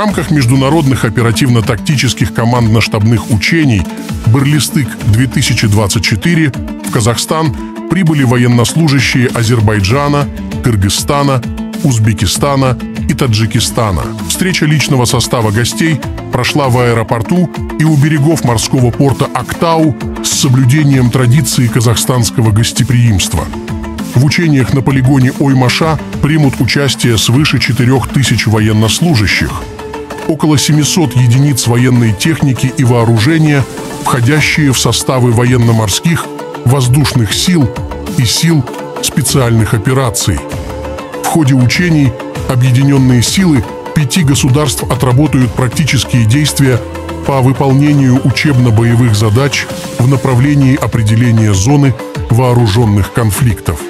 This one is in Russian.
рамках международных оперативно-тактических командно-штабных учений «Бырлистык-2024» в Казахстан прибыли военнослужащие Азербайджана, Кыргызстана, Узбекистана и Таджикистана. Встреча личного состава гостей прошла в аэропорту и у берегов морского порта Актау с соблюдением традиции казахстанского гостеприимства. В учениях на полигоне Оймаша примут участие свыше 4000 военнослужащих, около 700 единиц военной техники и вооружения, входящие в составы военно-морских, воздушных сил и сил специальных операций. В ходе учений объединенные силы 5 государств отработают практические действия по выполнению учебно-боевых задач в направлении определения зоны вооруженных конфликтов.